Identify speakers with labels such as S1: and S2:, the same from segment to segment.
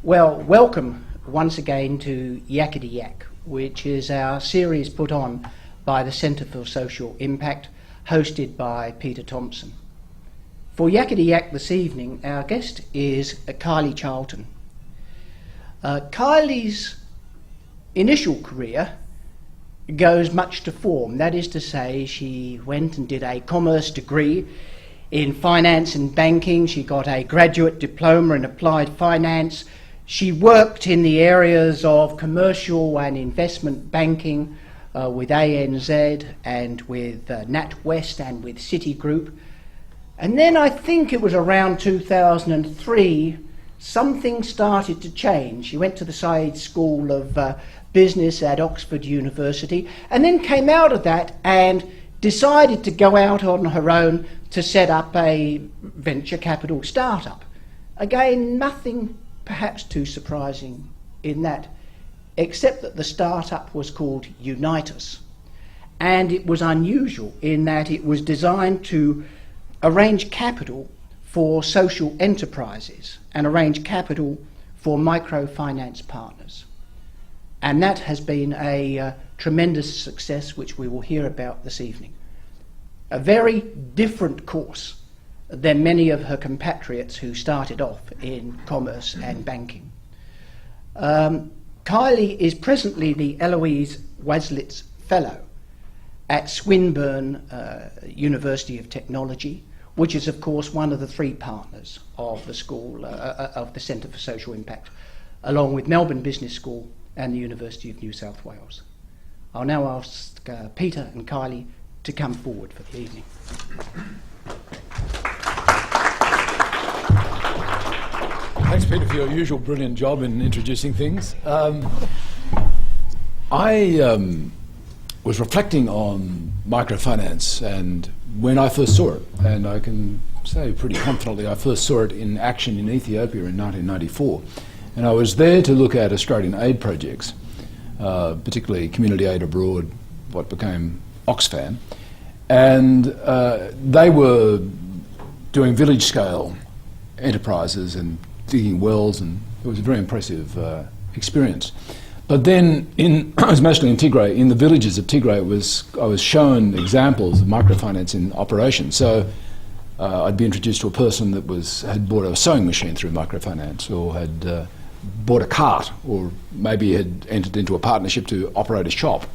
S1: Well, welcome once again to Yakety Yak, which is our series put on by the Centre for Social Impact, hosted by Peter Thompson. For Yakety Yak this evening, our guest is Kylie Charlton. Kylie's initial career goes much to form. That is to say, she went and did a commerce degree in finance and banking. She got a graduate diploma in applied finance. She worked in the areas of commercial and investment banking with ANZ and with NatWest and with Citigroup. And then I think it was around 2003, something started to change. She went to the Said School of Business at Oxford University, and then came out of that and decided to go out on her own to set up a venture capital startup. Again, nothing perhaps too surprising in that, except that the startup was called Unitus. And it was unusual in that it was designed to arrange capital for social enterprises and arrange capital for microfinance partners. And that has been a tremendous success, which we will hear about this evening. A very different course than many of her compatriots who started off in commerce and banking. Kylie is presently the Heloise Waislitz Fellow at Swinburne University of Technology, which is of course one of the three partners of the school, of the Centre for Social Impact, along with Melbourne Business School and the University of New South Wales. I'll now ask Peter and Kylie to come forward for the evening.
S2: Thanks, Peter, for your usual brilliant job in introducing things. I was reflecting on microfinance and when I first saw it, and I can say pretty confidently I first saw it in action in Ethiopia in 1994. And I was there to look at Australian aid projects, particularly community aid abroad, what became Oxfam. And they were doing village-scale enterprises and digging wells, and it was a very impressive experience. But then, I was mostly in Tigray. In the villages of Tigray, I was shown examples of microfinance in operation. So I'd be introduced to a person that had bought a sewing machine through microfinance, or had bought a cart, or maybe had entered into a partnership to operate a shop.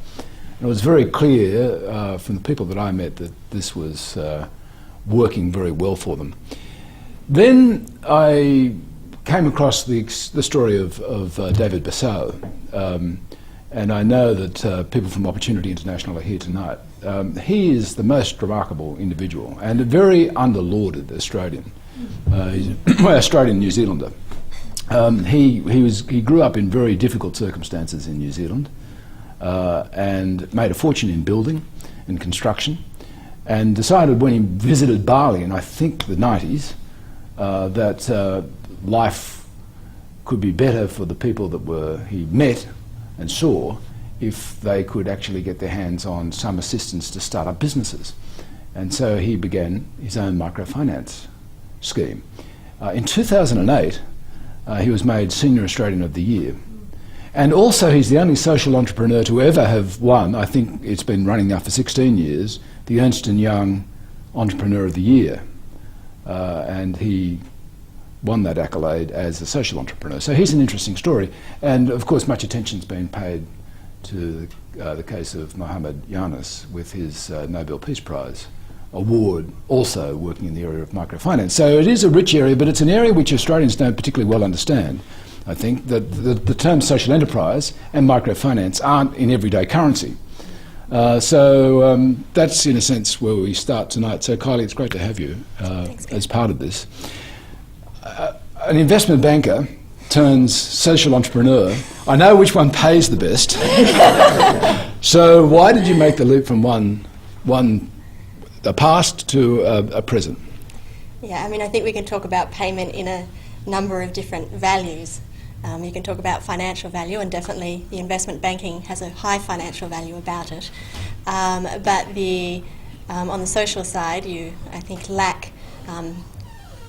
S2: And it was very clear from the people that I met that this was working very well for them. Then I came across the story of David Bassau, and I know that people from Opportunity International are here tonight. He is the most remarkable individual and a very underlauded Australian, Australian New Zealander. He grew up in very difficult circumstances in New Zealand and made a fortune in building and construction, and decided when he visited Bali in I think the 90s that life could be better for the people that he met and saw if they could actually get their hands on some assistance to start up businesses. And so he began his own microfinance scheme. In 2008, he was made Senior Australian of the Year. And also he's the only social entrepreneur to ever have won, I think it's been running now for 16 years, the Ernst & Young Entrepreneur of the Year. And he won that accolade as a social entrepreneur. So he's an interesting story. And of course much attention's been paid to the case of Muhammad Yunus with his Nobel Peace Prize award, also working in the area of microfinance. So it is a rich area, but it's an area which Australians don't particularly well understand. I think that the terms social enterprise and microfinance aren't in everyday currency. So that's in a sense where we start tonight. So Kylie, it's great to have you as part of this. An investment banker turns social entrepreneur. I know which one pays the best. So why did you make the leap from a past to a present?
S3: Yeah, I mean, I think we can talk about payment in a number of different values. You can talk about financial value, and definitely the investment banking has a high financial value about it. But on the social side, you, I think, lack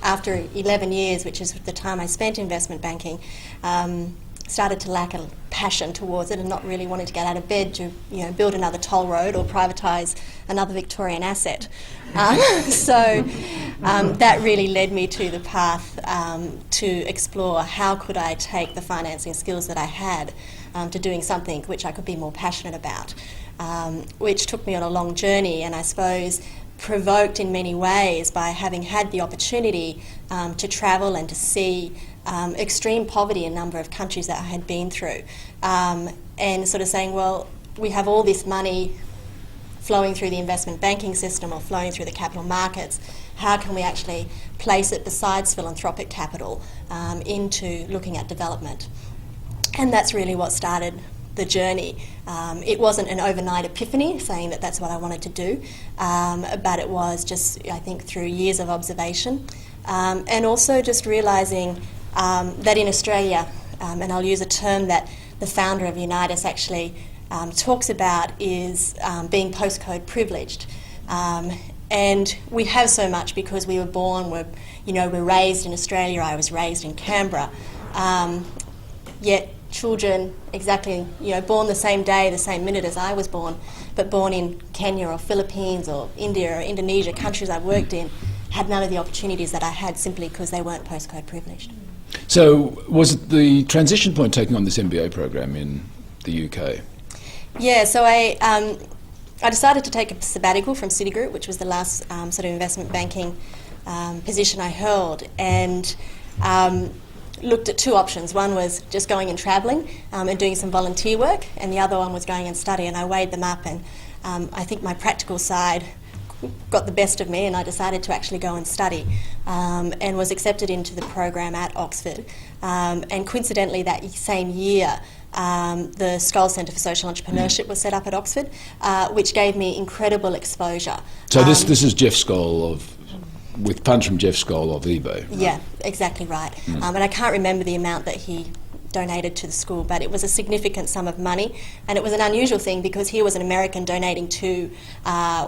S3: after 11 years, which is the time I spent investment banking, started to lack a passion towards it and not really wanting to get out of bed to build another toll road or privatise another Victorian asset. So that really led me to the path to explore how could I take the financing skills that I had to doing something which I could be more passionate about, which took me on a long journey, and I suppose provoked in many ways by having had the opportunity to travel and to see extreme poverty in a number of countries that I had been through, and sort of saying, well, we have all this money flowing through the investment banking system or flowing through the capital markets. How can we actually place it besides philanthropic capital into looking at development? And that's really what started the journey. It wasn't an overnight epiphany saying that that's what I wanted to do, but it was just, I think, through years of observation, and also just realising that in Australia, and I'll use a term that the founder of Unitus actually talks about, is being postcode privileged. And we have so much because we were born, we're raised in Australia. I was raised in Canberra. Yet children exactly, born the same day, the same minute as I was born, but born in Kenya or Philippines or India or Indonesia, countries I've worked in, had none of the opportunities that I had simply because they weren't postcode privileged.
S2: So was it the transition point taking on this MBA program in the UK?
S3: Yeah, so I decided to take a sabbatical from Citigroup, which was the last sort of investment banking position I held, and looked at two options. One was just going and travelling and doing some volunteer work, and the other one was going and study, and I weighed them up, and I think my practical side got the best of me, and I decided to actually go and study, and was accepted into the program at Oxford, and coincidentally that same year the Skoll Centre for Social Entrepreneurship was set up at Oxford, which gave me incredible exposure.
S2: So this is Jeff Skoll with funds from Jeff Skoll of eBay. Right?
S3: Yeah, exactly right. And I can't remember the amount that he donated to the school, but it was a significant sum of money, and it was an unusual thing because he was an American donating to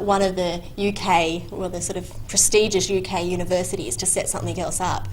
S3: one of the UK, well, the sort of prestigious UK universities to set something else up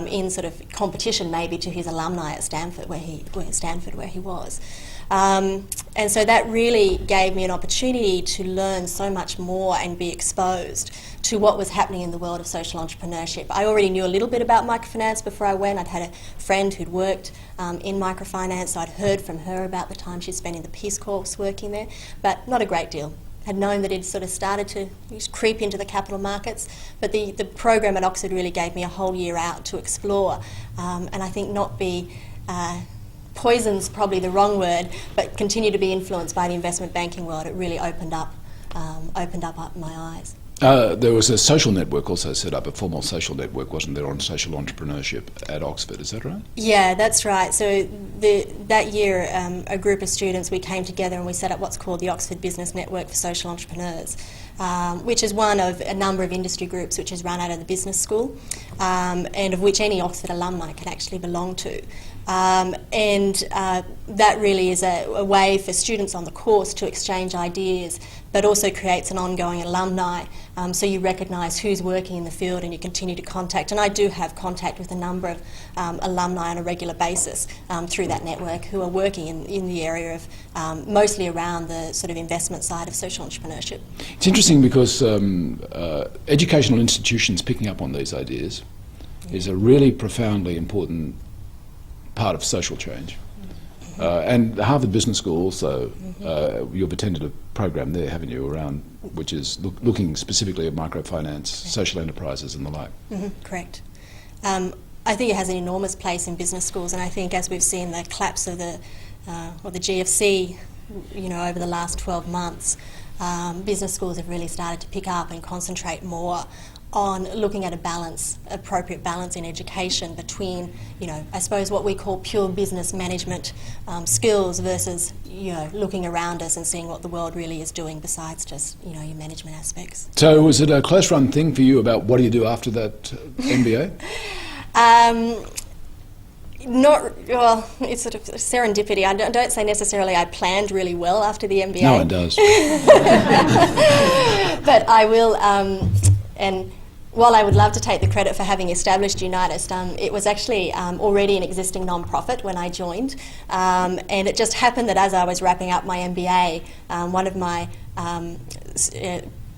S3: in sort of competition maybe to his alumni at Stanford, where he was. And so that really gave me an opportunity to learn so much more and be exposed to what was happening in the world of social entrepreneurship. I already knew a little bit about microfinance before I went. I'd had a friend who'd worked in microfinance, so I'd heard from her about the time she'd spent in the Peace Corps working there, but not a great deal. Had known that it sort of started to creep into the capital markets, but the program at Oxford really gave me a whole year out to explore, and I think not be poison's probably the wrong word, but continue to be influenced by the investment banking world. It really opened up my eyes.
S2: There was a social network also set up, a formal social network, wasn't there, on social entrepreneurship at Oxford, is that right?
S3: Yeah, that's right. So that year, a group of students, we came together and we set up what's called the Oxford Business Network for Social Entrepreneurs, which is one of a number of industry groups which is run out of the business school, and of which any Oxford alumni can actually belong to. That really is a way for students on the course to exchange ideas, but also creates an ongoing alumni, so you recognise who's working in the field and you continue to contact. And I do have contact with a number of alumni on a regular basis through that network who are working in the area of mostly around the sort of investment side of social entrepreneurship.
S2: It's interesting because educational institutions picking up on these ideas is a really profoundly important part of social change. And the Harvard Business School also, you've attended a program there, haven't you, around which is looking specifically at microfinance, social enterprises and the like.
S3: Correct. I think it has an enormous place in business schools, and I think as we've seen the collapse of the GFC, over the last 12 months, business schools have really started to pick up and concentrate more on looking at appropriate balance in education between, I suppose what we call pure business management skills versus, looking around us and seeing what the world really is doing besides just, your management aspects.
S2: So was it a close run thing for you about what do you do after that MBA? It's sort of serendipity. I don't say necessarily I planned really well after the MBA. No one does.
S3: But I will, and while I would love to take the credit for having established Unitus, it was actually already an existing non-profit when I joined, and it just happened that as I was wrapping up my MBA, one of my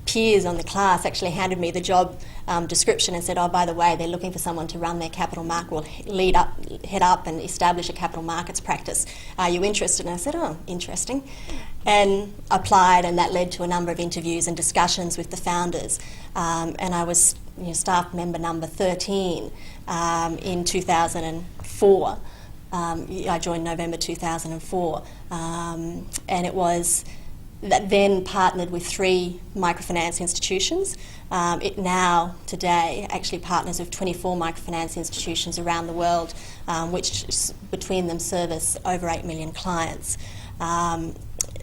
S3: peers on the class actually handed me the job description and said, oh, by the way, they're looking for someone to run their capital market, or head up and establish a capital markets practice. Are you interested? And I said, oh, interesting. And applied, and that led to a number of interviews and discussions with the founders. And I was staff member number 13 in 2004. I joined November 2004. And it was that then partnered with 3 microfinance institutions. It now, today, actually partners with 24 microfinance institutions around the world, which between them service over 8 million clients.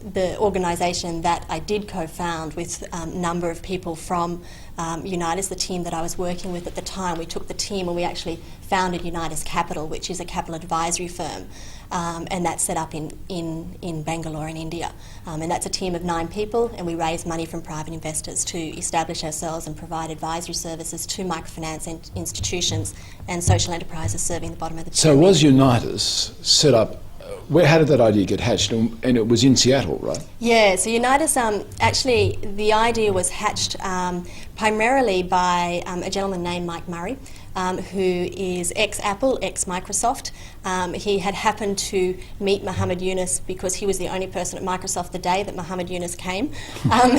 S3: The organisation that I did co-found with a number of people from Unitus, the team that I was working with at the time, we took the team and we actually founded Unitus Capital, which is a capital advisory firm, and that's set up in Bangalore in India. And that's a team of 9 people, and we raised money from private investors to establish ourselves and provide advisory services to microfinance institutions and social enterprises serving the bottom of the pyramid.
S2: So was Unitus set up, how did that idea get hatched? And it was in Seattle, right?
S3: Yeah, so Unitus, actually the idea was hatched primarily by a gentleman named Mike Murray, who is ex-Apple, ex-Microsoft. He had happened to meet Muhammad Yunus because he was the only person at Microsoft the day that Muhammad Yunus came.
S2: Talking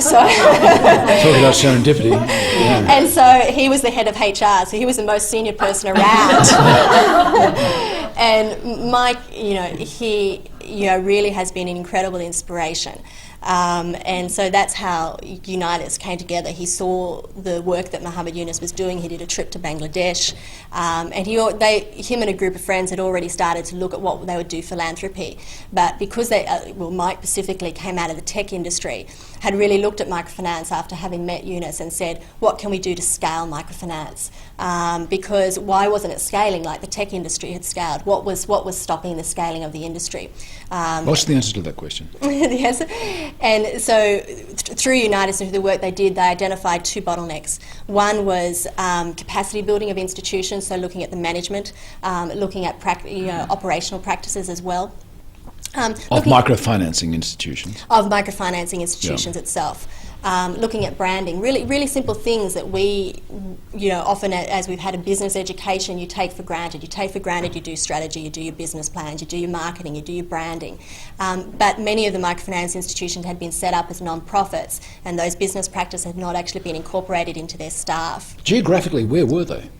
S2: about serendipity. Yeah.
S3: And so he was the head of HR, so he was the most senior person around. And Mike, he really has been an incredible inspiration. And so that's how Unitus came together. He saw the work that Muhammad Yunus was doing. He did a trip to Bangladesh, and him and a group of friends had already started to look at what they would do philanthropy. But because Mike specifically came out of the tech industry, had really looked at microfinance after having met Yunus and said, what can we do to scale microfinance? Because why wasn't it scaling like the tech industry had scaled? What was stopping the scaling of the industry?
S2: What's the answer to that question?
S3: Yes. And so through Unitus and through the work they did, they identified 2 bottlenecks. One was capacity building of institutions, so looking at the management, looking at operational practices as well.
S2: Of microfinancing institutions.
S3: Of microfinancing institutions itself. Looking at branding, really simple things that we, often as we've had a business education, you take for granted. You take for granted you do strategy, you do your business plans, you do your marketing, you do your branding. But many of the microfinance institutions had been set up as non-profits, and those business practices had not actually been incorporated into their staff.
S2: Geographically, where were they?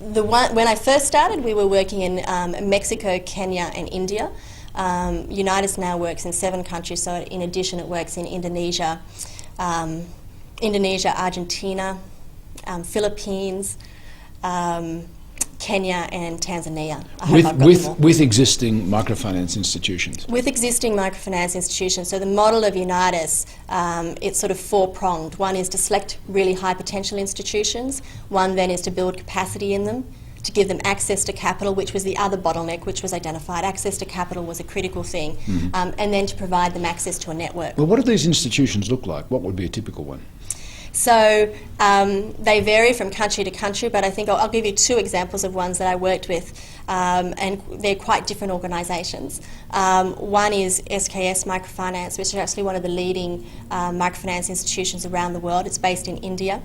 S3: When I first started, we were working in Mexico, Kenya and India. Unitus now works in 7 countries, so in addition it works in Indonesia, Argentina, Philippines, Kenya and Tanzania.
S2: With existing microfinance institutions?
S3: With existing microfinance institutions. So the model of Unitus, it's sort of 4-pronged. One is to select really high potential institutions. One then is to build capacity in them, to give them access to capital, which was the other bottleneck which was identified. Access to capital was a critical thing. And then to provide them access to a network.
S2: Well, what do these institutions look like? What would be a typical one?
S3: So they vary from country to country, but I think I'll give you 2 examples of ones that I worked with, and they're quite different organisations. One is SKS Microfinance, which is actually one of the leading microfinance institutions around the world. It's based in India.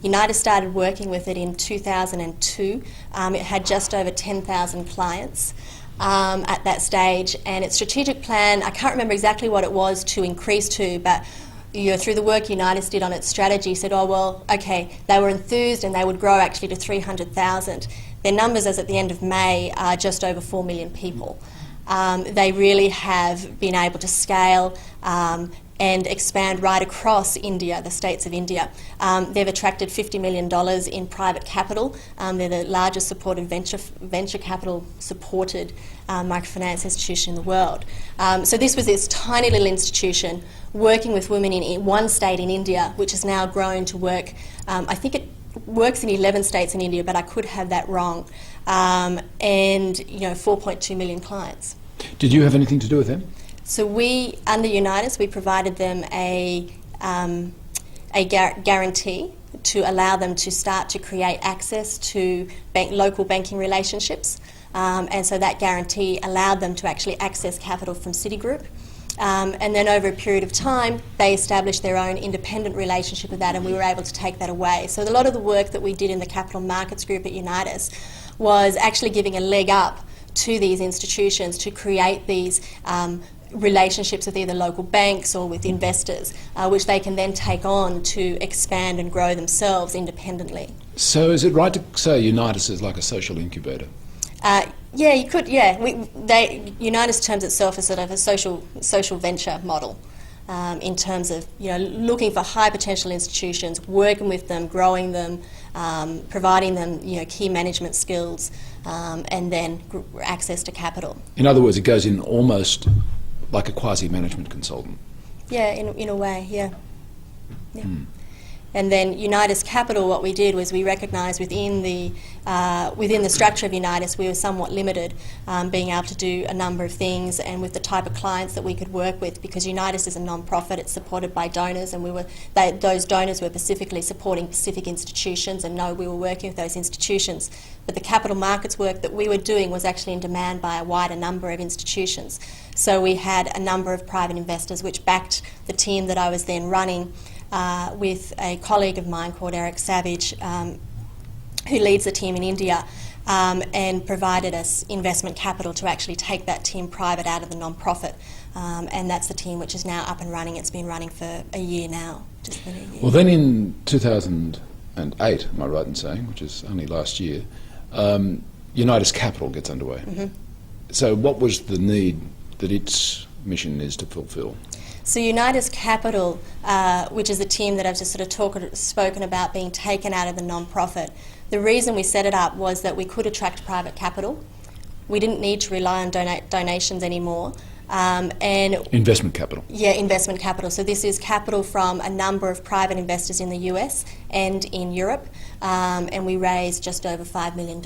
S3: Unitus started working with it in 2002. It had just over 10,000 clients at that stage, and its strategic plan, I can't remember exactly what it was to increase to, but through the work Unitus did on its strategy, said, oh, well, okay, they were enthused and they would grow actually to 300,000. Their numbers as at the end of May are just over 4 million people. They really have been able to scale and expand right across India, the states of India. They've attracted $50 million in private capital. They're the largest supported venture capital supported microfinance institution in the world. So this was this tiny little institution working with women in one state in India, which has now grown to work, I think it works in 11 states in India, but I could have that wrong, and 4.2 million clients.
S2: Did you have anything to do with them?
S3: So we, under Unitus, we provided them a guarantee to allow them to start to create access to local banking relationships. And so that guarantee allowed them to actually access capital from Citigroup. And then over a period of time, they established their own independent relationship with that, and we were able to take that away. So a lot of the work that we did in the capital markets group at Unitus was actually giving a leg up to these institutions to create these relationships with either local banks or with investors, which they can then take on to expand and grow themselves independently.
S2: So is it right to say Unitus is like a social incubator?
S3: Yeah, you could. Yeah, Unitus terms itself as sort of a social venture model, in terms of looking for high potential institutions, working with them, growing them, providing them key management skills, and then access to capital.
S2: In other words, it goes in almost like a quasi-management consultant.
S3: Yeah, in a way, yeah. And then Unitus Capital, what we did was we recognised within the structure of Unitus we were somewhat limited, being able to do a number of things, and with the type of clients that we could work with, because Unitus is a non-profit, it's supported by donors, and those donors were specifically supporting specific institutions, and we were working with those institutions. But the capital markets work that we were doing was actually in demand by a wider number of institutions. So we had a number of private investors which backed the team that I was then running, with a colleague of mine called Eric Savage, who leads the team in India, and provided us investment capital to actually take that team private out of the non-profit. And that's the team which is now up and running. It's been running for a year now. Just been a year.
S2: Well, then in 2008, am I right in saying, which is only last year, Unitus Capital gets underway. Mm-hmm. So what was the need that its mission is to fulfil?
S3: So Unitus Capital, which is a team that I've just sort of spoken about being taken out of the non-profit, the reason we set it up was that we could attract private capital. We didn't need to rely on donations anymore. And
S2: investment capital.
S3: Yeah, investment capital. So this is capital from a number of private investors in the US and in Europe, and we raised just over $5 million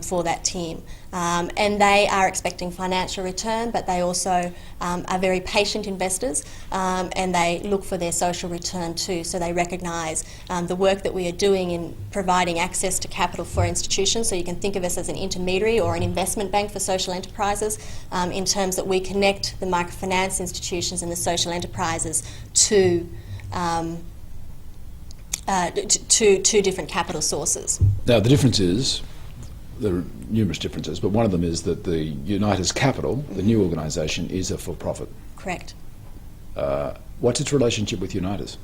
S3: for that team. And they are expecting financial return, but they also are very patient investors, and they look for their social return too. So they recognise the work that we are doing in providing access to capital for institutions. So you can think of us as an intermediary or an investment bank for social enterprises, in terms that we connect the microfinance institutions and the social enterprises to different capital sources.
S2: Now the difference is, there are numerous differences, but one of them is that the Unitus Capital, the new organisation, is a for-profit.
S3: Correct.
S2: What's its relationship with Unitus?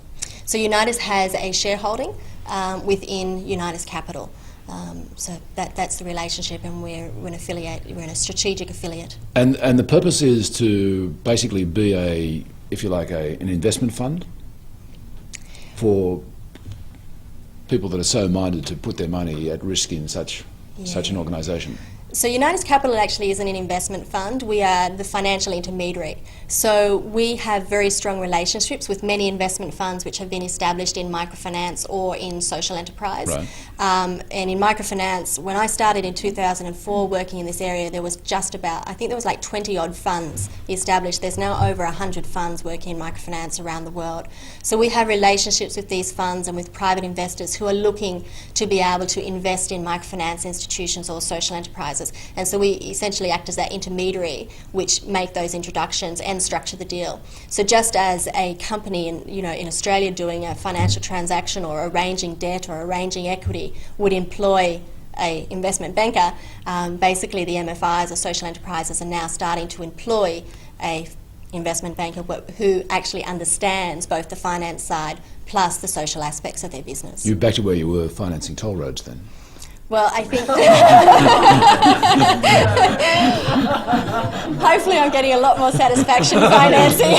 S3: So Unitus has a shareholding within Unitus Capital. So that's the relationship, and we're an affiliate. We're a strategic affiliate.
S2: And the purpose is to basically be an investment fund for people that are so minded to put their money at risk in such an organisation. So
S3: Unitus Capital actually isn't an investment fund. We are the financial intermediary. So we have very strong relationships with many investment funds which have been established in microfinance or in social enterprise.
S2: Right.
S3: And in microfinance, when I started in 2004 working in this area, there was I think there was like 20 odd funds established. There's now over 100 funds working in microfinance around the world. So we have relationships with these funds and with private investors who are looking to be able to invest in microfinance institutions or social enterprises. And so we essentially act as that intermediary which make those introductions and structure the deal. So just as a company in Australia doing a financial transaction or arranging debt or arranging equity would employ a investment banker, basically the MFIs or social enterprises are now starting to employ a investment banker who actually understands both the finance side plus the social aspects of their business.
S2: You're back to where you were financing toll roads then?
S3: Well, I think hopefully I'm getting a lot more satisfaction financing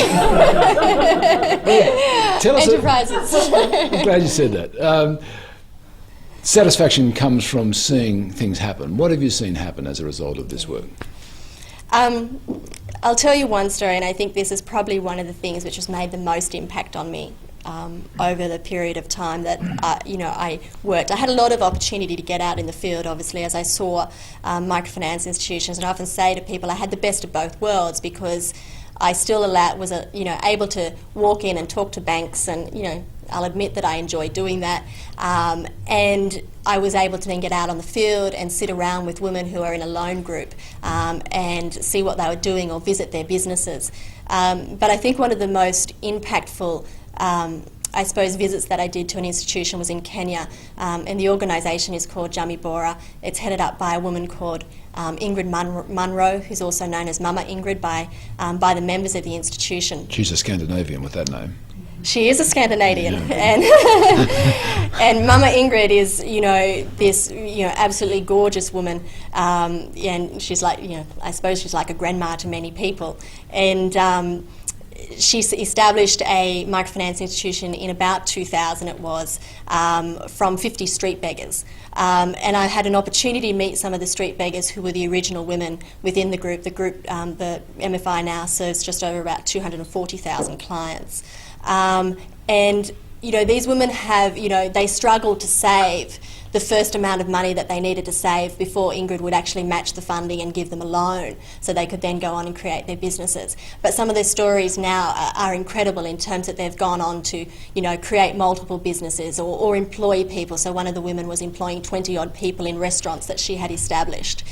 S3: enterprises.
S2: I'm glad you said that. Satisfaction comes from seeing things happen. What have you seen happen as a result of this work?
S3: I'll tell you one story, and I think this is probably one of the things which has made the most impact on me over the period of time that I worked. I had a lot of opportunity to get out in the field, obviously, as I saw microfinance institutions, and I often say to people I had the best of both worlds because I still was able to walk in and talk to banks, and I'll admit that I enjoy doing that. And I was able to then get out on the field and sit around with women who are in a loan group and see what they were doing or visit their businesses. But I think one of the most impactful visits that I did to an institution was in Kenya, and the organisation is called Jamii Bora. It's headed up by a woman called Ingrid Munro, who's also known as Mama Ingrid by the members of the institution.
S2: She's a Scandinavian with that name.
S3: She is a Scandinavian, and and Mama Ingrid is, this, absolutely gorgeous woman, and she's like, I suppose she's like a grandma to many people, and she established a microfinance institution in about 2000. It was from 50 street beggars, and I had an opportunity to meet some of the street beggars who were the original women within the group. The MFI now serves just over about 240,000 clients. And these women have, they struggled to save the first amount of money that they needed to save before Ingrid would actually match the funding and give them a loan so they could then go on and create their businesses. But some of their stories now are incredible in terms that they've gone on to, create multiple businesses or employ people. So one of the women was employing 20-odd people in restaurants that she had established.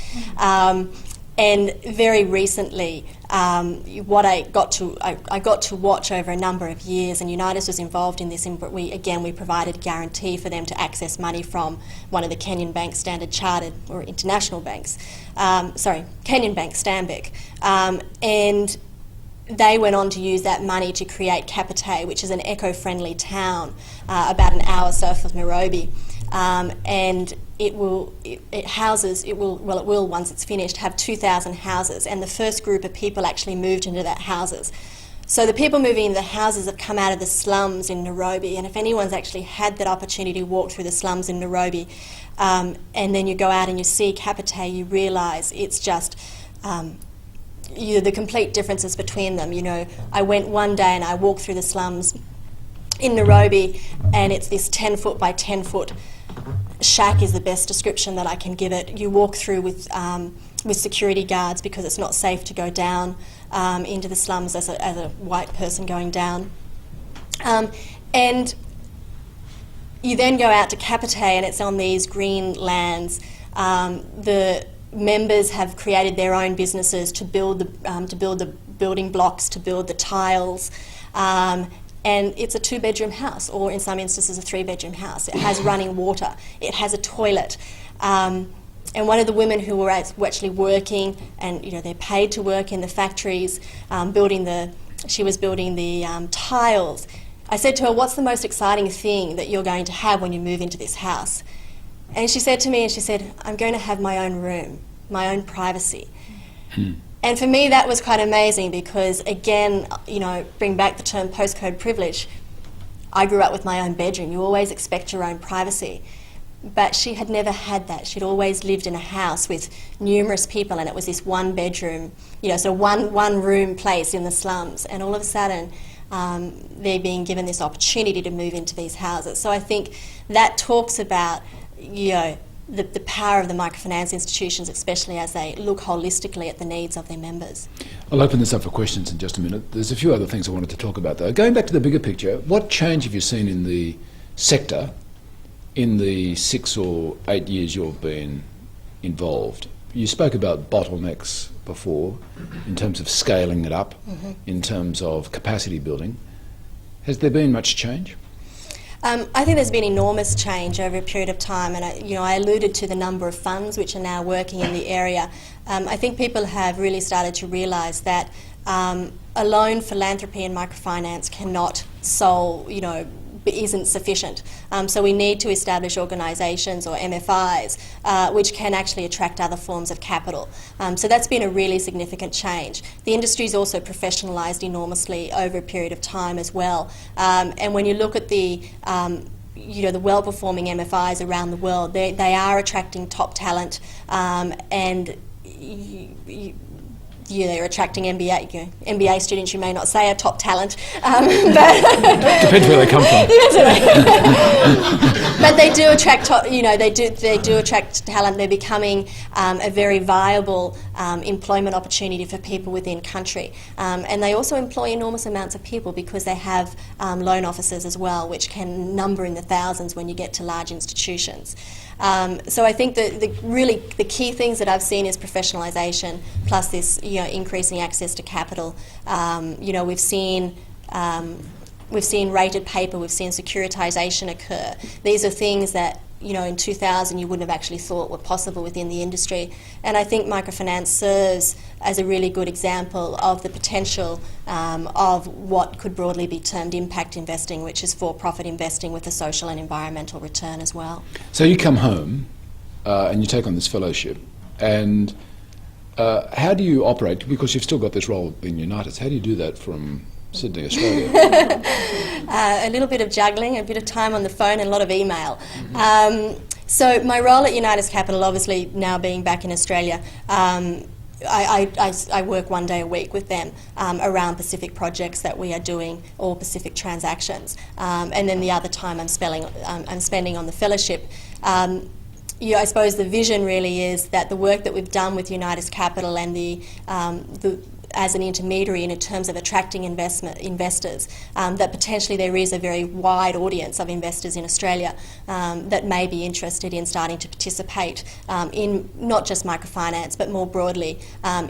S3: And very recently, what I got to watch over a number of years, and Unitus was involved in this. We provided guarantee for them to access money from one of the Kenyan banks, Standard Chartered, or international banks. Kenyan Bank, Stanbic, and they went on to use that money to create Yakety, which is an eco-friendly town about an hour south of Nairobi. And it will, once it's finished, have 2,000 houses, and the first group of people actually moved into that houses. So the people moving into the houses have come out of the slums in Nairobi, and if anyone's actually had that opportunity to walk through the slums in Nairobi, and then you go out and you see Yakety, you realise it's just the complete differences between them. I went one day and I walked through the slums in Nairobi, and it's this 10-foot by 10-foot shack is the best description that I can give it. You walk through with security guards because it's not safe to go down into the slums as a white person going down. And you then go out to Yakety, and it's on these green lands. The members have created their own businesses to build the building blocks, to build the tiles. And it's a 2-bedroom house, or in some instances a 3-bedroom house. It has running water. It has a toilet. And one of the women who were actually working, and they're paid to work in the factories, she was building the tiles. I said to her, "What's the most exciting thing that you're going to have when you move into this house?" And she said to me, "I'm going to have my own room, my own privacy." And for me, that was quite amazing because, again, bring back the term postcode privilege. I grew up with my own bedroom. You always expect your own privacy. But she had never had that. She'd always lived in a house with numerous people, and it was this one bedroom, one room place in the slums. And all of a sudden, they're being given this opportunity to move into these houses. So I think that talks about, the power of the microfinance institutions, especially as they look holistically at the needs of their members.
S2: I'll open this up for questions in just a minute. There's a few other things I wanted to talk about, though. Going back to the bigger picture, what change have you seen in the sector in the 6 or 8 years you've been involved? You spoke about bottlenecks before, in terms of scaling it up, in terms of capacity building. Has there been much change?
S3: I think there's been enormous change over a period of time, and I alluded to the number of funds which are now working in the area. I think people have really started to realise that alone philanthropy and microfinance cannot solve, isn't sufficient. So we need to establish organisations or MFIs which can actually attract other forms of capital. So that's been a really significant change. The industry's also professionalised enormously over a period of time as well. And when you look at the the well-performing MFIs around the world, they are attracting top talent, and They're attracting MBA students. You may not say are top talent,
S2: but depends where they come from.
S3: But they do attract, they do attract talent. They're becoming a very viable employment opportunity for people within country, and they also employ enormous amounts of people because they have loan officers as well, which can number in the thousands when you get to large institutions. So I think the key things that I've seen is professionalisation plus this increasing access to capital. We've seen rated paper, we've seen securitisation occur. These are things that in 2000 you wouldn't have actually thought were possible within the industry. And I think microfinance serves as a really good example of the potential of what could broadly be termed impact investing, which is for-profit investing with a social and environmental return as well.
S2: So you come home and you take on this fellowship, and how do you operate, because you've still got this role in Unitus, how do you do that from Sydney, Australia?
S3: A little bit of juggling, a bit of time on the phone, and a lot of email. So my role at Unitus Capital, obviously now being back in Australia, I work 1 day a week with them around Pacific projects that we are doing, or Pacific transactions, and then the other time I'm spending on the fellowship. I suppose the vision really is that the work that we've done with Unitus Capital and as an intermediary in terms of attracting investors, that potentially there is a very wide audience of investors in Australia that may be interested in starting to participate in not just microfinance but more broadly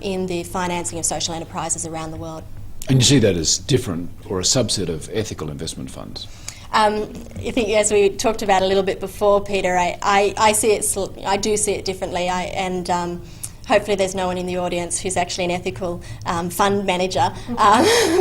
S3: in the financing of social enterprises around the world.
S2: And you see that as different or a subset of ethical investment funds?
S3: I think, as we talked about a little bit before, Peter, I see it. I do see it differently, hopefully there's no one in the audience who's actually an ethical fund manager,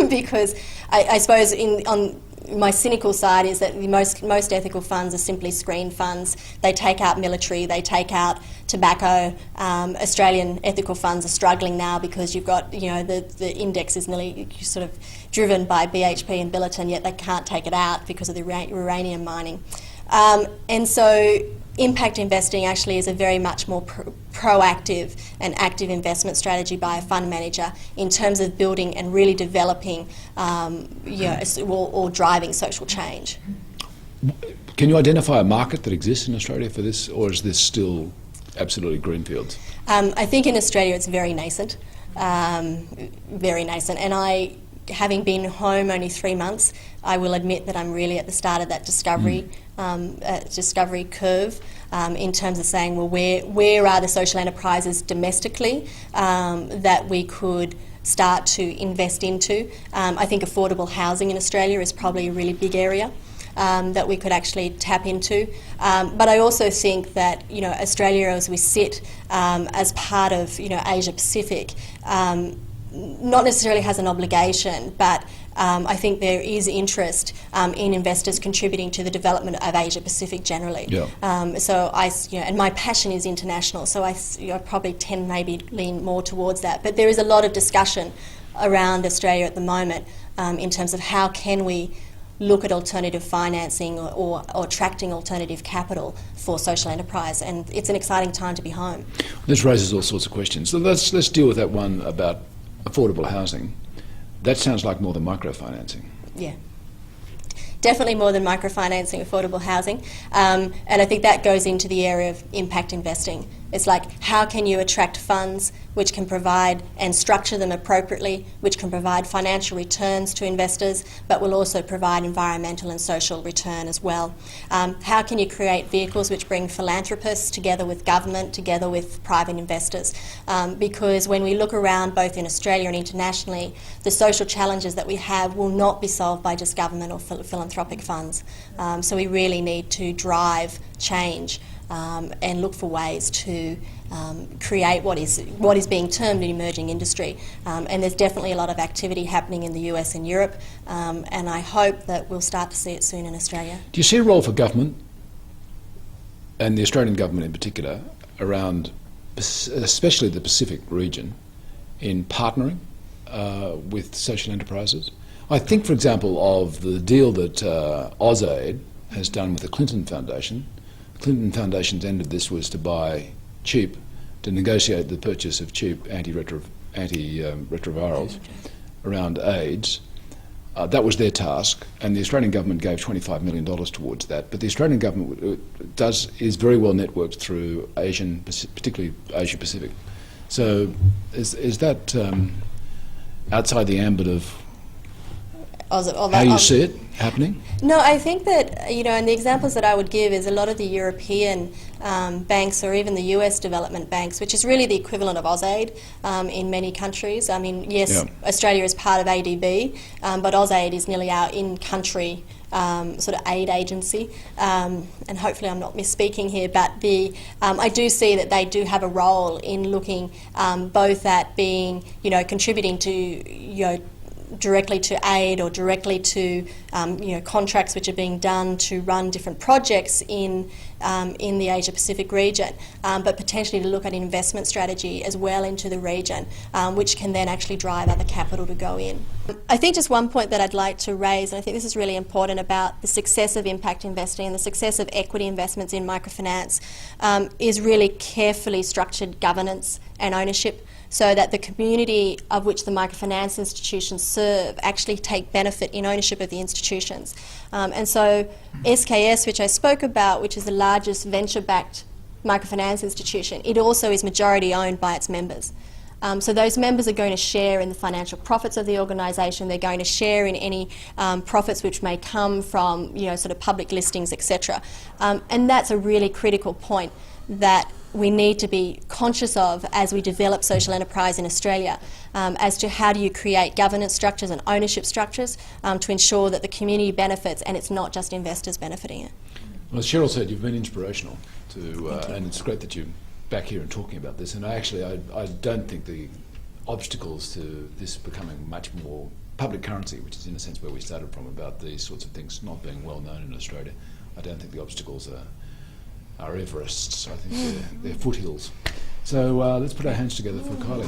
S3: because I suppose on my cynical side is that most ethical funds are simply screen funds. They take out military, they take out tobacco. Australian ethical funds are struggling now because you've got, the index is nearly sort of driven by BHP and Billiton, yet they can't take it out because of the uranium mining. And so impact investing actually is a very much more proactive and active investment strategy by a fund manager in terms of building and really developing or driving social change.
S2: Can you identify a market that exists in Australia for this, or is this still absolutely greenfields?
S3: I think in Australia it's very nascent, and having been home only 3 months, I will admit that I'm really at the start of that discovery curve in terms of saying, well, where are the social enterprises domestically that we could start to invest into? I think affordable housing in Australia is probably a really big area that we could actually tap into. But I also think that Australia, as we sit as part of Asia Pacific, not necessarily has an obligation, but I think there is interest in investors contributing to the development of Asia Pacific generally.
S2: Yeah.
S3: And my passion is international, so I probably tend maybe lean more towards that. But there is a lot of discussion around Australia at the moment in terms of how can we look at alternative financing or attracting alternative capital for social enterprise, and it's an exciting time to be home.
S2: This raises all sorts of questions. So let's deal with that one about affordable housing. That sounds like more than microfinancing.
S3: Yeah. Definitely more than microfinancing, affordable housing. And I think that goes into the area of impact investing. It's like, how can you attract funds which can provide and structure them appropriately, which can provide financial returns to investors, but will also provide environmental and social return as well? How can you create vehicles which bring philanthropists together with government, together with private investors? Because when we look around both in Australia and internationally, the social challenges that we have will not be solved by just government or philanthropic funds. So we really need to drive change and look for ways to create what is being termed an emerging industry. And there's definitely a lot of activity happening in the US and Europe, and I hope that we'll start to see it soon in Australia.
S2: Do you see a role for government, and the Australian government in particular, around especially the Pacific region, in partnering with social enterprises? I think, for example, of the deal that AusAid has done with the Clinton Foundation. The Clinton Foundation's end of this was to buy cheap to negotiate the purchase of cheap antiretrovirals around AIDS. That was their task, and the Australian government gave $25 million towards that. But the Australian government is very well networked through particularly Asia Pacific. So is that outside the ambit of how you see it happening?
S3: No, I think that, and the examples that I would give is a lot of the European banks, or even the US development banks, which is really the equivalent of AusAid in many countries. I mean, yes, Australia is part of ADB, but AusAid is nearly our in-country sort of aid agency, and hopefully I'm not misspeaking here, but I do see that they do have a role in looking both at being, contributing to, directly to aid or directly to contracts which are being done to run different projects in the Asia Pacific region, but potentially to look at an investment strategy as well into the region, which can then actually drive other capital to go in. I think just one point that I'd like to raise, and I think this is really important about the success of impact investing and the success of equity investments in microfinance, is really carefully structured governance and ownership, so that the community of which the microfinance institutions serve actually take benefit in ownership of the institutions. And so SKS, which I spoke about, which is the largest venture-backed microfinance institution, it also is majority owned by its members. So those members are going to share in the financial profits of the organisation. They're going to share in any profits which may come from, sort of public listings, etc. And that's a really critical point that we need to be conscious of as we develop social enterprise in Australia, as to how do you create governance structures and ownership structures to ensure that the community benefits and it's not just investors benefiting it.
S2: Well, as Cheryl said, you've been inspirational and it's great that you're back here and talking about this. And I don't think the obstacles to this becoming much more public currency, which is in a sense where we started from, about these sorts of things not being well known in Australia, I don't think the obstacles are Everests. I think they're foothills. So let's put our hands together for Kylie.